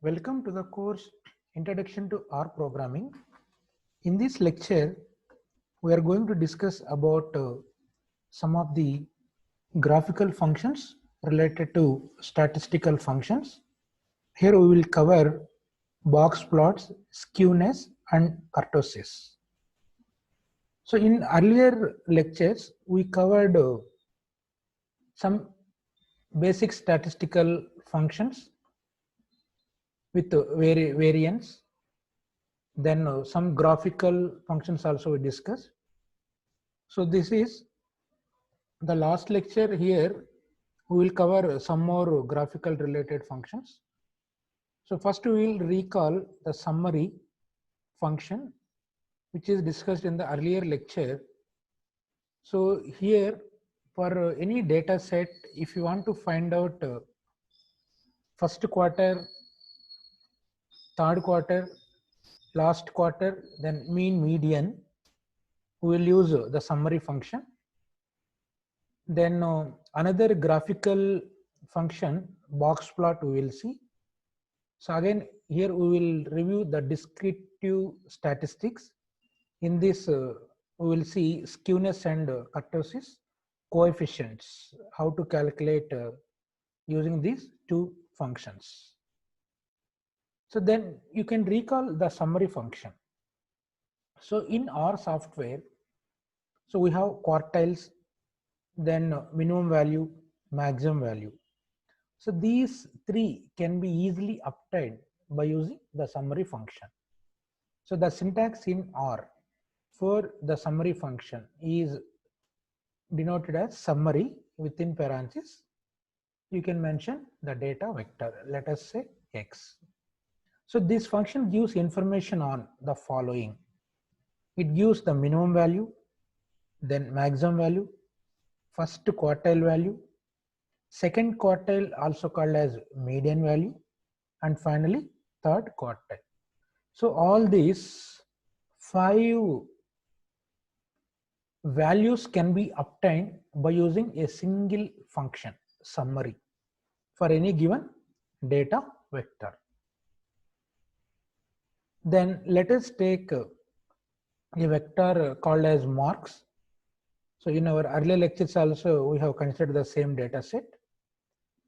Welcome to the course Introduction to R Programming. In this lecture, we are going to discuss about some of the graphical functions related to statistical functions. Here we will cover box plots, skewness, and kurtosis. So in earlier lectures, we covered some basic statistical functions with variance. Then some graphical functions also we discussed. So this is the last lecture. Here we will cover some more graphical related functions. So first we will recall the summary function which is discussed in the earlier lecture. So here for any data set, if you want to find out first quarter, third quarter, last quarter, then mean, median, we will use the summary function. Then another graphical function, box plot, we will see. So again, here we will review the descriptive statistics. In this, we will see skewness and kurtosis coefficients, how to calculate using these two functions. So then you can recall the summary function. So in our software, so we have quartiles, then minimum value, maximum value. So these three can be easily obtained by using the summary function. So the syntax in R for the summary function is denoted as summary within parentheses. You can mention the data vector, let us say X. So this function gives information on the following. It gives the minimum value, then maximum value, first quartile value, second quartile also called as median value, and finally third quartile. So all these 5 values can be obtained by using a single function, summary, for any given data vector. Then let us take a vector called as marks. So in our earlier lectures also we have considered the same data set.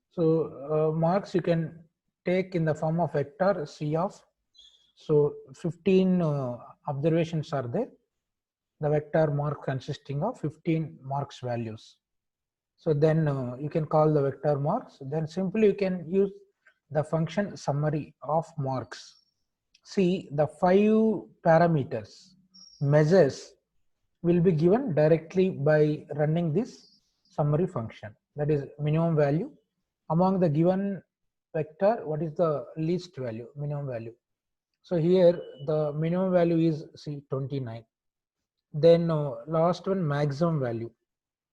So marks you can take in the form of vector C of, so 15 observations are there. The vector mark consisting of 15 marks values. So then you can call the vector marks. Then simply you can use the function summary of marks. See, the 5 parameters, measures, will be given directly by running this summary function. That is minimum value. Among the given vector, what is the least value, minimum value? So here the minimum value is, see, 29. Then last one, maximum value.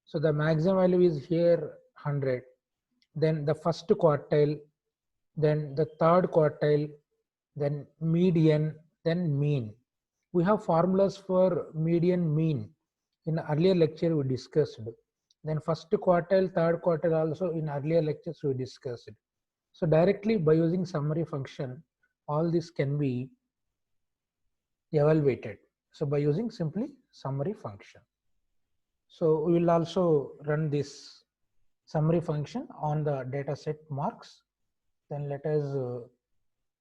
So the maximum value is here 100. Then the first quartile, then the third quartile, then median, then mean. We have formulas for median, mean. In earlier lecture we discussed. Then first quartile, third quartile also in earlier lectures we discussed. So directly by using summary function, all this can be evaluated. So by using simply summary function. So we will also run this summary function on the data set marks. Then let us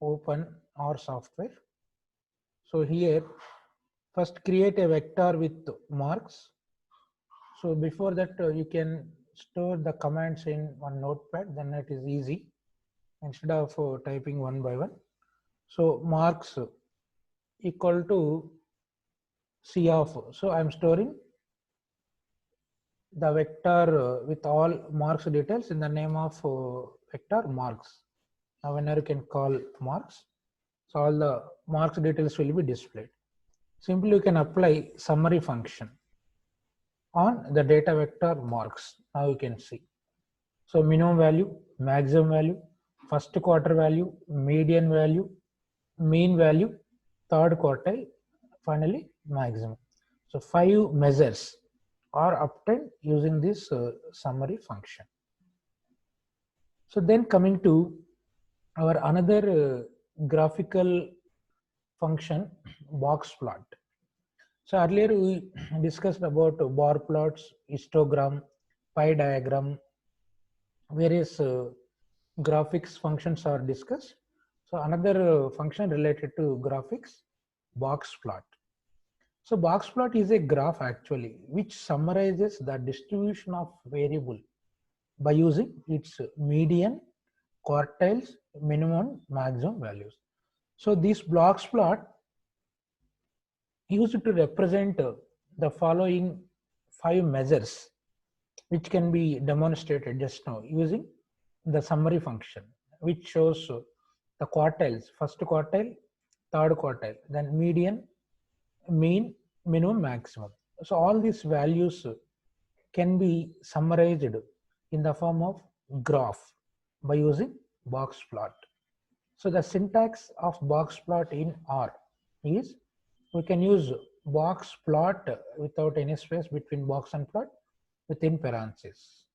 open our software. So here first create a vector with marks. So before that you can store the commands in one notepad, then it is easy instead of typing one by one. So marks equal to C of, so I am storing the vector with all marks details in the name of vector marks. Now whenever you can call marks, so all the marks details will be displayed. Simply you can apply summary function on the data vector marks. Now you can see. So minimum value, maximum value, first quarter value, median value, mean value, third quartile, finally maximum. So 5 measures are obtained using this summary function. So then coming to our another graphical function, box plot. So earlier we discussed about bar plots, histogram, pie diagram, various graphics functions are discussed. So another function related to graphics, box plot. So box plot is a graph actually which summarizes the distribution of variable by using its median, quartiles, minimum, maximum values. So this box plot used to represent the following 5 measures, which can be demonstrated just now using the summary function, which shows the quartiles, first quartile, third quartile, then median, mean, minimum, maximum. So all these values can be summarized in the form of graph by using box plot. So the syntax of box plot in R is, we can use box plot without any space between box and plot within parentheses.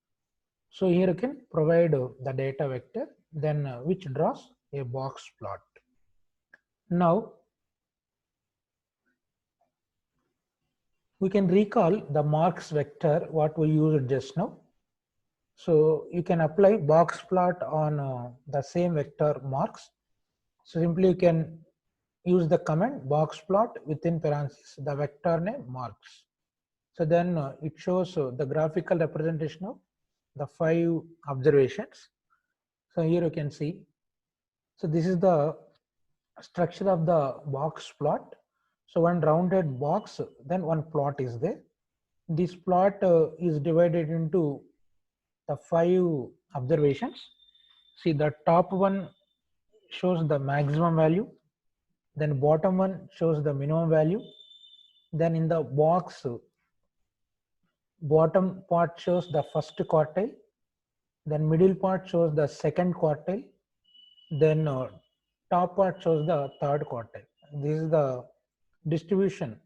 So here you can provide the data vector, then which draws a box plot. Now we can recall the marks vector what we used just now. So you can apply box plot on the same vector marks. So simply you can use the command box plot within parentheses the vector name marks. So then it shows the graphical representation of the 5 observations. So here you can see. So this is the structure of the box plot. So one rounded box, then one plot is there. This plot is divided into the 5 observations. See, the top one shows the maximum value, then bottom one shows the minimum value, then in the box bottom part shows the first quartile, then middle part shows the second quartile, then top part shows the third quartile. This is the distribution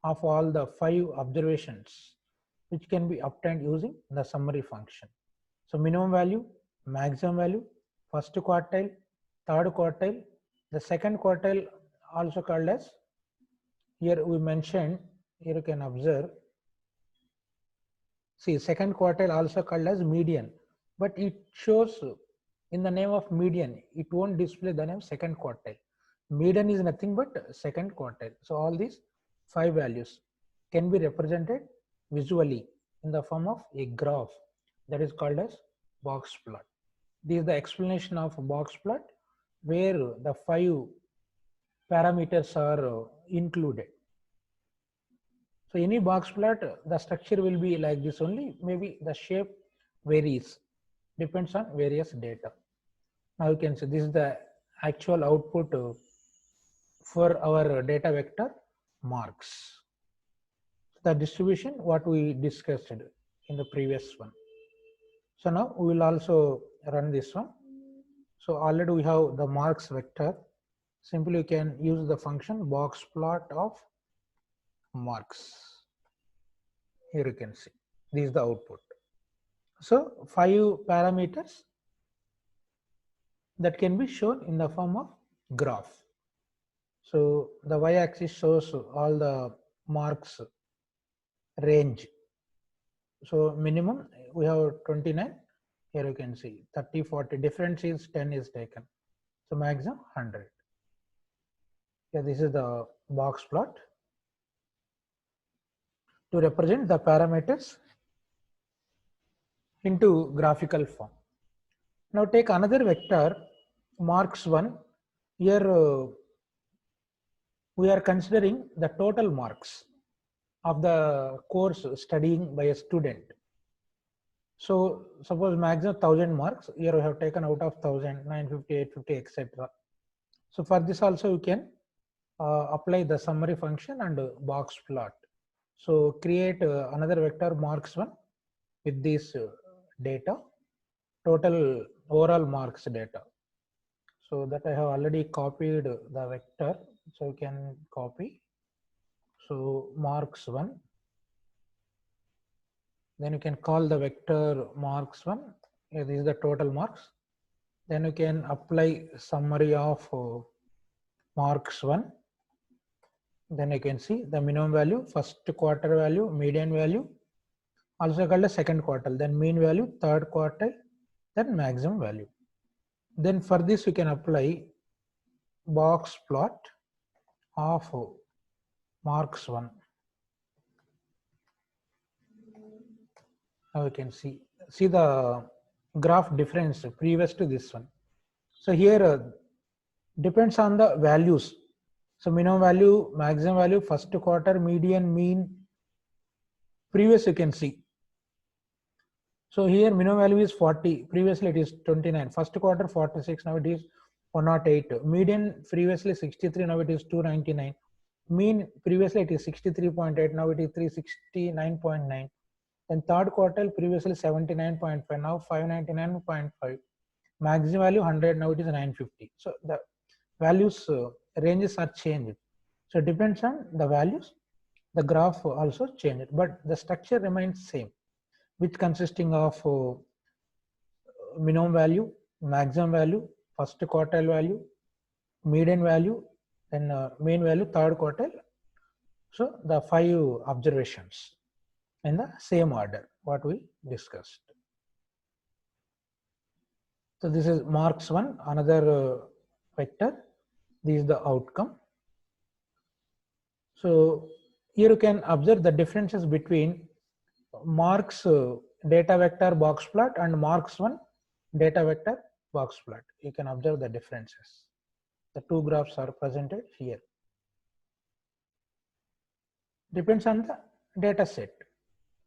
of all the 5 observations which can be obtained using the summary function. So minimum value, maximum value, first quartile, third quartile, the second quartile also called as, here we mentioned, here you can observe, see second quartile also called as median, but it shows in the name of median, it won't display the name second quartile. Median is nothing but second quartile. So all these 5 values can be represented visually in the form of a graph that is called as box plot. This is the explanation of box plot where the 5 parameters are included. So any box plot, the structure will be like this only, maybe the shape varies, depends on various data. Now you can see this is the actual output for our data vector marks. The distribution what we discussed in the previous one. So now we will also run this one. So already we have the marks vector. Simply you can use the function box plot of marks. Here you can see this is the output. So 5 parameters that can be shown in the form of graph. So the y-axis shows all the marks range. So minimum we have 29. Here you can see 30, 40. Difference is 10 is taken. So maximum 100. Yeah, this is the box plot to represent the parameters into graphical form. Now take another vector marks 1. Here we are considering the total marks of the course studying by a student. So suppose maximum 1000 marks, here we have taken out of 1000, 950, 850, etc. So for this also you can apply the summary function and box plot. So create another vector marks 1 with this data, total overall marks data. So that I have already copied the vector, so you can copy. So marks 1. Then you can call the vector marks 1. Here this is the total marks. Then you can apply summary of marks 1. Then you can see the minimum value, first quarter value, median value, also called a second quartile, then mean value, third quartile, then maximum value. Then for this we can apply box plot of marks 1. Now you can see the graph difference previous to this one. So here depends on the values. So minimum value, maximum value, first quarter, median, mean, previous you can see. So here minimum value is 40, previously it is 29, first quarter 46, now it is 108, median previously 63, now it is 299, mean previously it is 63.8, now it is 369.9, and third quartile previously 79.5, now 599.5, maximum value 100, now it is 950. So the values ranges are changed. So it depends on the values, the graph also changed, but the structure remains same, which consisting of minimum value, maximum value, first quartile value, median value, then mean value, third quartile. So the 5 observations in the same order what we discussed. So this is marks 1, another vector. This is the outcome. So here you can observe the differences between marks data vector box plot and marks 1 data vector box plot. You can observe the differences. The two graphs are presented here. Depends on the data set.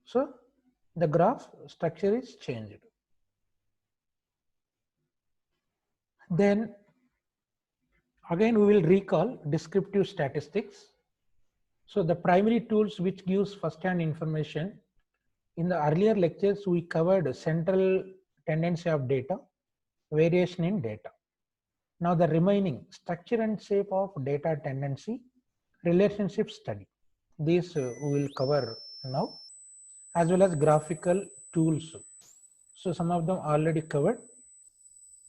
So the graph structure is changed. Then again we will recall descriptive statistics. So the primary tools which gives first-hand information. In the earlier lectures we covered central tendency of data, variation in data. Now the remaining structure and shape of data tendency, relationship study. These we will cover now, as well as graphical tools. So some of them already covered.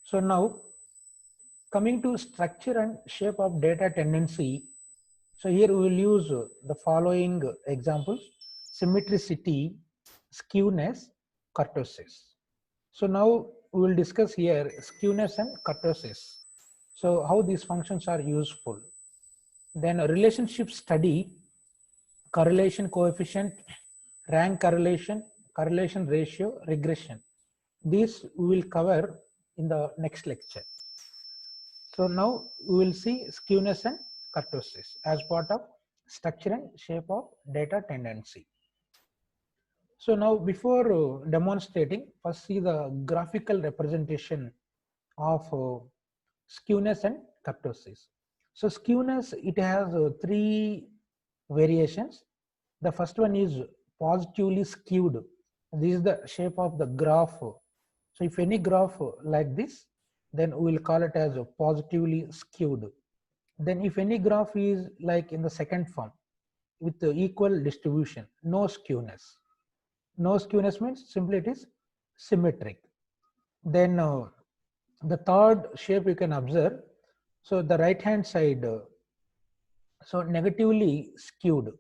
So now coming to structure and shape of data tendency. So here we will use the following examples: symmetricity, skewness, kurtosis. So now we will discuss here skewness and kurtosis. So how these functions are useful. Then a relationship study, correlation coefficient, rank correlation, correlation ratio, regression. These we will cover in the next lecture. So now we will see skewness and kurtosis as part of structure and shape of data tendency. So now before demonstrating, first see the graphical representation of skewness and kurtosis. So skewness, it has 3 variations. The first one is positively skewed. This is the shape of the graph. So if any graph like this, then we will call it as positively skewed. Then if any graph is like in the second form with the equal distribution, no skewness. No skewness means simply it is symmetric. Then the third shape you can observe. So the right hand side, so negatively skewed.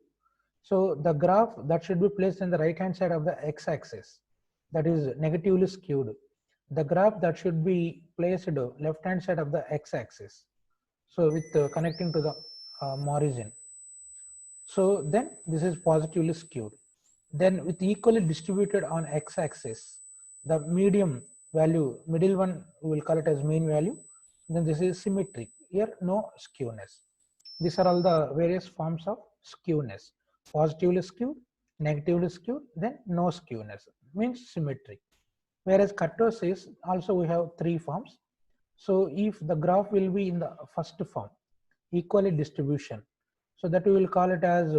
So the graph that should be placed in the right hand side of the x-axis, that is negatively skewed. The graph that should be placed left hand side of the x-axis, so with connecting to the origin. So then this is positively skewed. Then with equally distributed on x-axis, the medium value, middle one we will call it as mean value. Then this is symmetric. Here no skewness. These are all the various forms of skewness. Positively skewed, negatively skewed, then no skewness, means symmetric. Whereas kurtosis, also we have 3 forms. So if the graph will be in the first form, equally distribution, so that we will call it as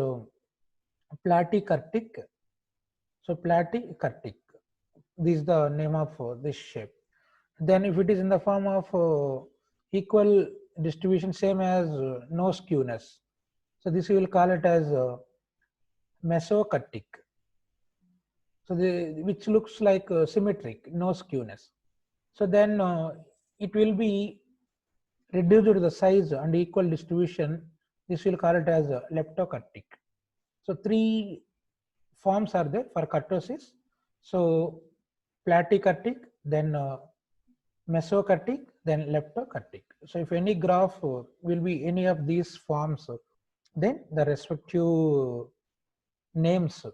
platykurtic. So platykurtic, this is the name of this shape. Then if it is in the form of equal distribution, same as no skewness, so this we will call it as mesokurtic. So which looks like symmetric, no skewness. So then it will be reduced to the size and equal distribution. This will call it as a leptokurtic. So three forms are there for kurtosis. So platykurtic, then mesokurtic, then leptokurtic. So if any graph will be any of these forms, then the respective names.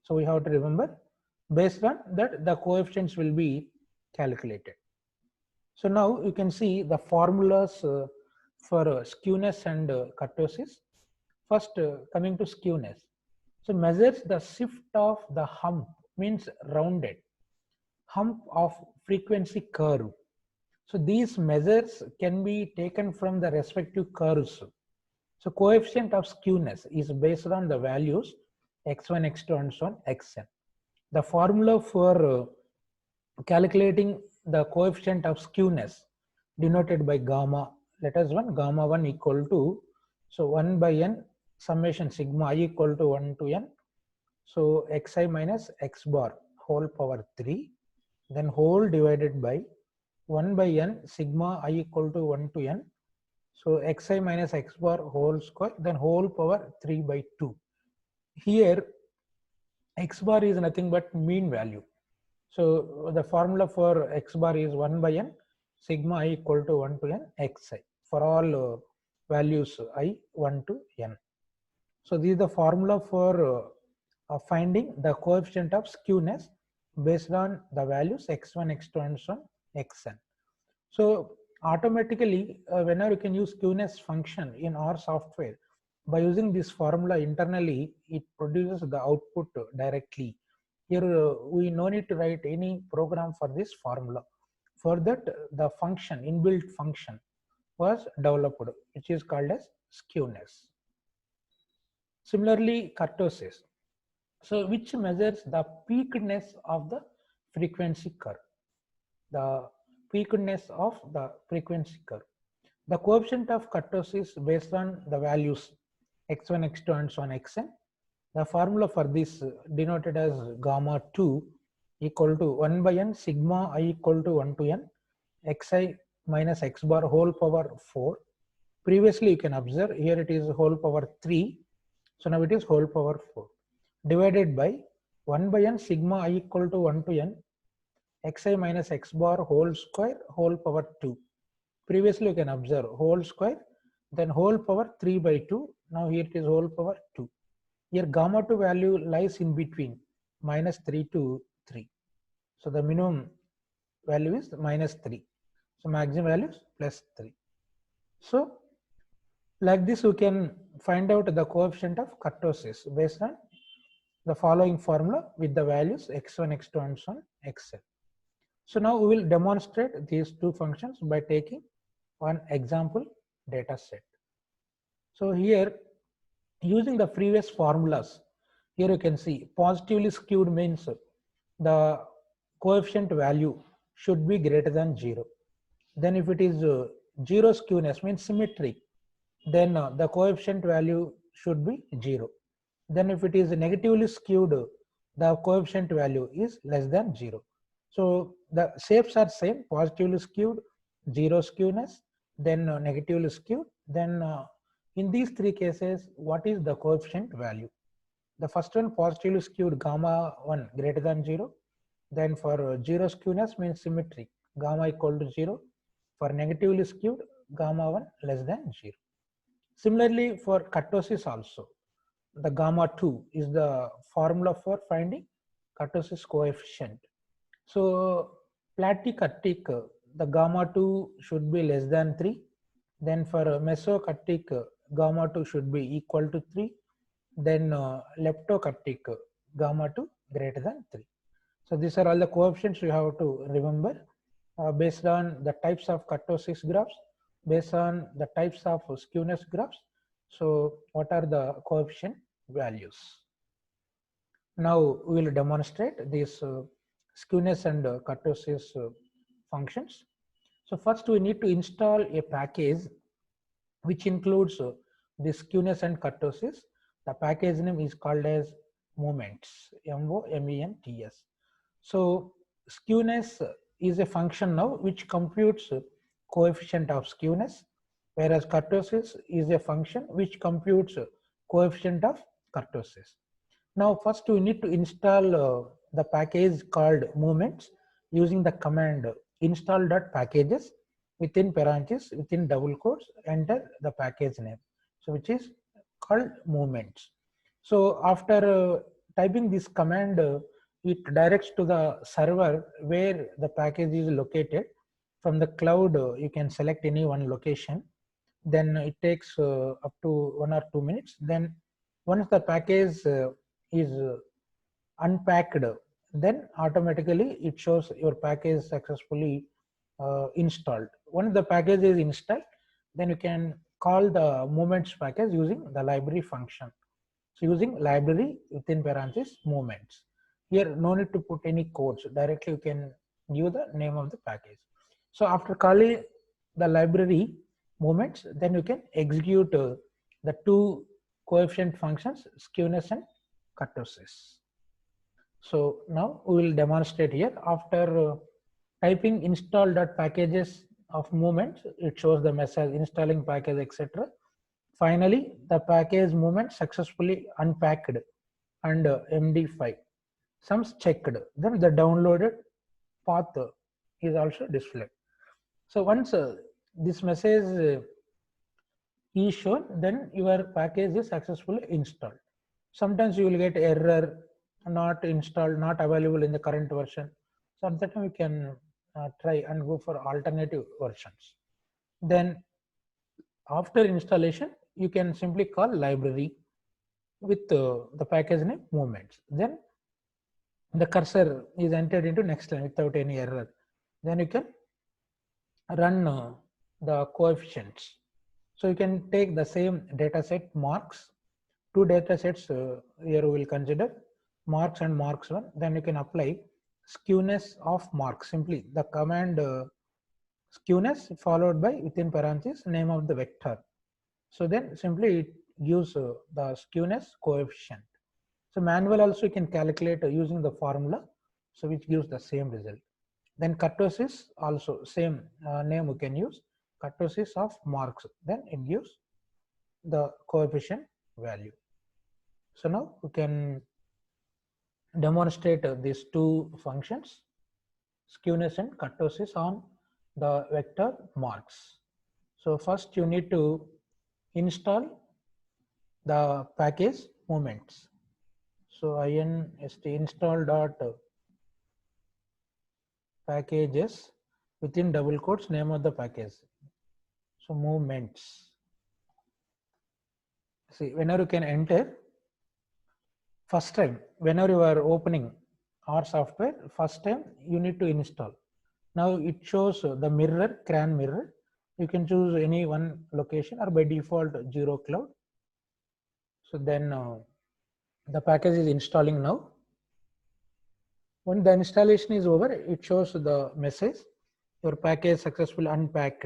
So we have to remember, based on that the coefficients will be calculated. So now you can see the formulas for skewness and kurtosis. First, coming to skewness. So measures the shift of the hump, means rounded hump of frequency curve. So these measures can be taken from the respective curves. So coefficient of skewness is based on the values x1, x2 and so on, xn. The formula for calculating the coefficient of skewness denoted by gamma, let us one gamma 1 equal to, so 1 by n summation sigma I equal to 1 to n, so xi minus x bar whole power 3, then whole divided by 1 by n sigma I equal to 1 to n, so xi minus x bar whole square, then whole power 3 by 2. Here x bar is nothing but mean value. So the formula for x bar is 1 by n sigma I equal to 1 to n xi for all values I 1 to n. So this is the formula for finding the coefficient of skewness based on the values x1, x2 and so on xn. So automatically whenever you can use skewness function in our software, by using this formula internally, it produces the output directly. Here we no need to write any program for this formula. For that, the function, inbuilt function was developed, which is called as skewness. Similarly, kurtosis, so which measures the peakedness of the frequency curve. The peakedness of the frequency curve. The coefficient of kurtosis based on the values x1, x2 and so on xn. The formula for this denoted as gamma 2 equal to 1 by n sigma I equal to 1 to n xi minus x bar whole power 4. Previously you can observe here it is whole power 3. So now it is whole power 4 divided by 1 by n sigma I equal to 1 to n xi minus x bar whole square whole power 2. Previously you can observe whole square, then whole power 3 by 2. Now here it is whole power 2. Here gamma 2 value lies in between minus 3 to 3. So the minimum value is minus 3. So maximum value is plus 3. So like this you can find out the coefficient of kurtosis based on the following formula with the values x1, x2 and so on xn. So now we will demonstrate these two functions by taking one example data set. So here using the previous formulas, here you can see positively skewed means the coefficient value should be greater than 0. Then if it is 0 skewness means symmetric, then the coefficient value should be 0. Then if it is negatively skewed, the coefficient value is less than 0. So the shapes are same, positively skewed, 0 skewness, then negatively skewed. Then in these three cases, what is the coefficient value? The first one, positively skewed, gamma 1 greater than 0. Then for 0 skewness means symmetric, gamma equal to 0. For negatively skewed, gamma 1 less than 0. Similarly, for kurtosis also, the gamma 2 is the formula for finding kurtosis coefficient. So platykurtic, the gamma 2 should be less than 3. Then for mesokurtic, gamma 2 should be equal to 3. Then leptokurtic, gamma 2 greater than 3. So these are all the coefficients you have to remember based on the types of kurtosis graphs, based on the types of skewness graphs. So what are the coefficient values? Now we will demonstrate these skewness and kurtosis functions. So first we need to install a package which includes the skewness and kurtosis. The package name is called as moments, MOMENTS. So skewness is a function now which computes coefficient of skewness, whereas kurtosis is a function which computes coefficient of kurtosis. Now first we need to install the package called movements using the command install.packages, within parentheses, within double quotes, enter the package name, so which is called movements. So after typing this command, it directs to the server where the package is located. From the cloud, you can select any one location. Then it takes up to 1 or 2 minutes. Then once the package is unpacked, then automatically it shows your package successfully installed. Once the package is installed, then you can call the movements package using the library function. So using library within parentheses movements. Here no need to put any codes, directly you can give the name of the package. So after calling the library movements, then you can execute the two coefficient functions, skewness and kurtosis. So now we will demonstrate here. After typing install.packages of movements, it shows the message installing package, etc. Finally, the package movement successfully unpacked and MD5. Sums checked. Then the downloaded path is also displayed. So once this message is shown, then your package is successfully installed. Sometimes you will get error, not installed, not available in the current version. So at that time you can try and go for alternative versions. Then after installation, you can simply call library with the package name movements. Then the cursor is entered into next line without any error. Then you can run the coefficients. So you can take the same data set marks, two data sets here we will consider, marks and marks one. Then you can apply skewness of marks, simply the command skewness followed by within parentheses name of the vector. So then simply it gives the skewness coefficient. So manual also you can calculate using the formula, so which gives the same result. Then kurtosis also same name we can use, kurtosis of marks, then it gives the coefficient value. So now we can demonstrate these two functions, skewness and kurtosis, on the vector marks. So first you need to install the package movements. So inst install dot packages within double quotes name of the package. So movements. See, whenever you can enter, first time whenever you are opening R software, first time you need to install. Now it shows the mirror, CRAN mirror. You can choose any one location or by default 0 cloud. So then the package is installing now. When the installation is over, it shows the message, your package successfully unpacked,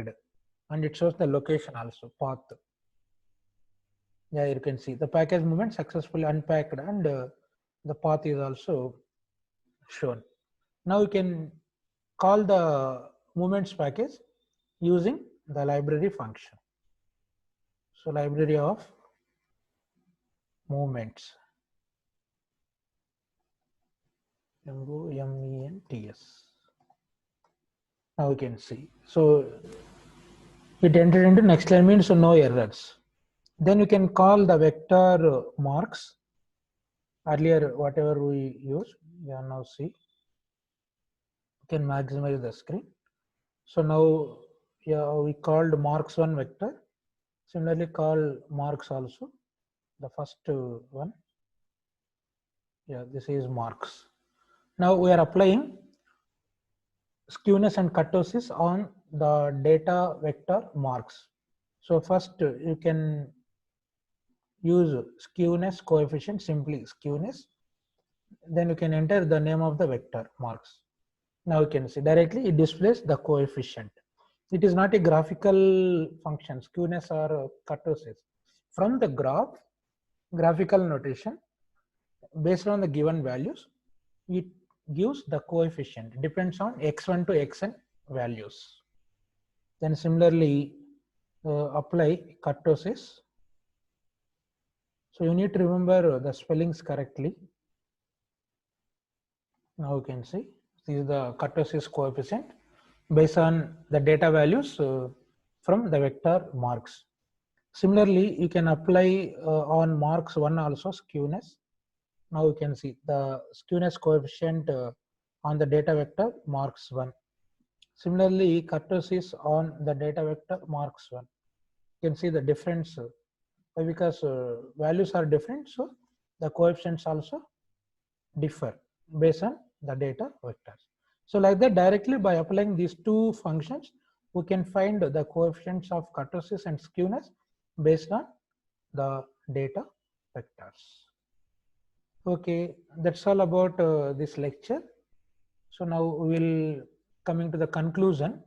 and it shows the location also, path. Yeah, you can see the package movement successfully unpacked, and the path is also shown. Now you can call the movements package using the library function. So library of movements, MENTS. Now you can see. So it entered into next line, means so no errors. Then you can call the vector marks. Earlier, whatever we used, you now see. You can maximize the screen. So now, yeah, we called marks one vector. Similarly, call marks also. The first one. Yeah, this is marks. Now we are applying skewness and kurtosis on the data vector marks. So first you can use skewness coefficient, simply skewness. Then you can enter the name of the vector marks. Now you can see directly it displays the coefficient. It is not a graphical function, skewness or kurtosis. From the graphical notation, based on the given values, it gives the coefficient, depends on x1 to xn values. Then similarly, apply kurtosis. So you need to remember the spellings correctly. Now you can see this is the kurtosis coefficient based on the data values from the vector marks. Similarly, you can apply on marks 1 also skewness. Now you can see the skewness coefficient on the data vector marks 1. Similarly, kurtosis on the data vector marks 1. You can see the difference because values are different, so the coefficients also differ based on the data vectors. So like that, directly by applying these two functions, we can find the coefficients of kurtosis and skewness based on the data vectors. Okay, that's all about this lecture. So now we will coming to the conclusion.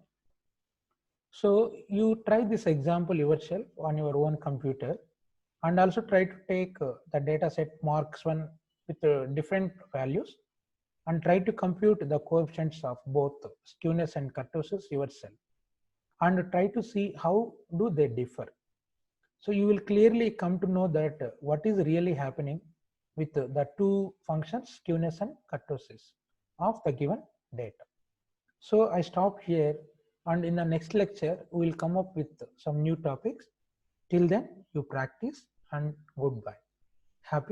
So you try this example yourself on your own computer and also try to take the data set marks 1 with different values and try to compute the coefficients of both skewness and kurtosis yourself and try to see how do they differ. So you will clearly come to know that what is really happening with the two functions skewness and kurtosis of the given data. So I stop here, and in the next lecture we will come up with some new topics. Till then, you practice and goodbye. Happy